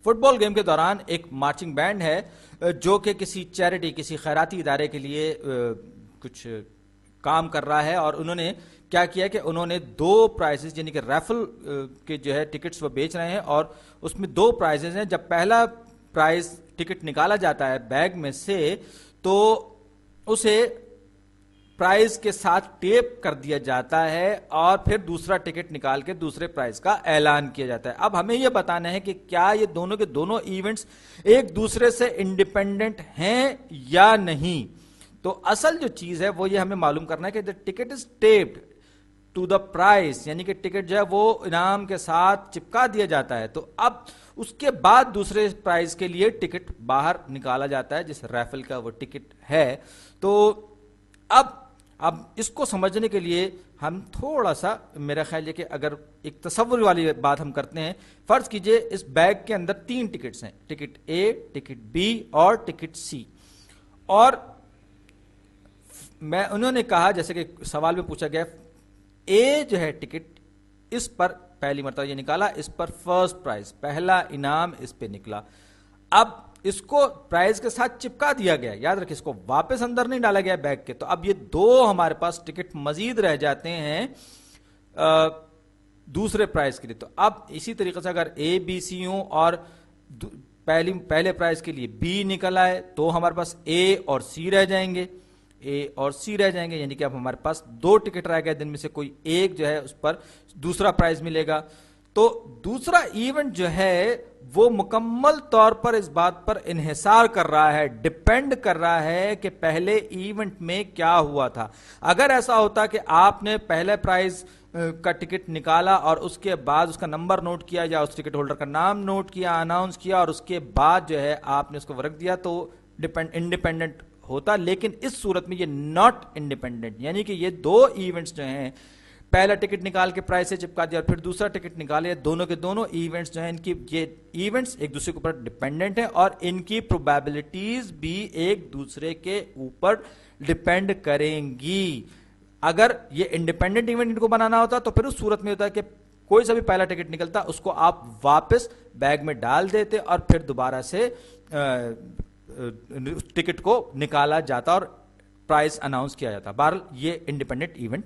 Fit ball game کے دوران ایک مارچنگ بینڈ ہے جو کہ کسی چیریٹی کسی خیراتی ادارے کے لیے کچھ کام کر رہا ہے، اور انہوں نے کیا کیا کہ انہوں نے دو پرائزز یعنی کہ ریفل کے جو ہے ٹکٹس وہ بیچ رہے ہیں، اور اس میں دو پرائزز ہیں. جب پہلا پرائز ٹکٹ نکالا جاتا ہے بیگ میں سے تو اسے پرائز کے ساتھ ٹیپ کر دیا جاتا ہے اور پھر دوسرا ٹکٹ نکال کے دوسرے پرائز کا اعلان کیا جاتا ہے. اب ہمیں یہ بتانا ہے کہ کیا یہ دونوں کے دونوں ایونٹس ایک دوسرے سے انڈیپینڈنٹ ہیں یا نہیں. تو اصل جو چیز ہے وہ یہ ہمیں معلوم کرنا ہے کہ the ticket is taped to the price، یعنی کہ ٹکٹ جو ہے وہ انعام کے ساتھ چپکا دیا جاتا ہے. تو اب اس کے بعد دوسرے پرائز کے لیے ٹکٹ باہر نکالا جاتا ہے جس ریفل کا وہ ٹکٹ ہے. تو اب اس کو سمجھنے کے لیے ہم تھوڑا سا، میرا خیال ہے کہ اگر ایک تصور والی بات ہم کرتے ہیں، فرض کیجئے اس بیگ کے اندر 3 ٹکٹس ہیں، ٹکٹ اے، ٹکٹ بی اور ٹکٹ سی. اور انہوں نے کہا، جیسے کہ سوال میں پوچھا گیا، اے جو ہے ٹکٹ، اس پر پہلی مرتبہ یہ نکالا، اس پر فرسٹ پرائز پہلا انعام اس پہ نکلا. اب اس کو پرائز کے ساتھ چپکا دیا گیا، یاد رکھیں اس کو واپس اندر نہیں ڈالا گیا بیگ کے. تو اب یہ دو ہمارے پاس ٹکٹ مزید رہ جاتے ہیں دوسرے پرائز کے لیے. تو اب اسی طریقے سے اگر اے بی سی ہوں اور پہلے پرائز کے لیے بی نکل آئے تو ہمارے پاس اے اور سی رہ جائیں گے، اے اور سی رہ جائیں گے، یعنی کہ اب ہمارے پاس 2 ٹکٹ رہ گئے، جن میں سے کوئی ایک جو ہے اس پر دوسرا پرائز ملے گا. تو دوسرا ایونٹ جو ہے وہ مکمل طور پر اس بات پر انحصار کر رہا ہے، ڈیپینڈ کر رہا ہے کہ پہلے ایونٹ میں کیا ہوا تھا. اگر ایسا ہوتا کہ آپ نے پہلے پرائز کا ٹکٹ نکالا اور اس کے بعد اس کا نمبر نوٹ کیا یا اس ٹکٹ ہولڈر کا نام نوٹ کیا، اناؤنس کیا، اور اس کے بعد جو ہے آپ نے اس کو رکھ دیا، تو انڈیپینڈنٹ ہوتا. لیکن اس صورت میں یہ ناٹ انڈیپینڈنٹ، یعنی کہ یہ دو ایونٹس جو ہیں، پہلا ٹکٹ نکال کے پرائز سے چپکا دیا اور پھر دوسرا ٹکٹ نکالے، دونوں کے دونوں ایونٹس جو ہیں، ان کی یہ ایونٹس ایک دوسرے کے اوپر ڈیپینڈنٹ ہیں اور ان کی پروبیبلٹیز بھی ایک دوسرے کے اوپر ڈیپینڈ کریں گی. اگر یہ انڈیپینڈنٹ ایونٹ ان کو بنانا ہوتا تو پھر اس صورت میں ہوتا ہے کہ کوئی سا بھی پہلا ٹکٹ نکلتا اس کو آپ واپس بیگ میں ڈال دیتے اور پھر دوبارہ سے ٹکٹ کو نکالا جاتا اور پرائز اناؤنس کیا جاتا. بہرحال یہ انڈیپینڈنٹ ایونٹ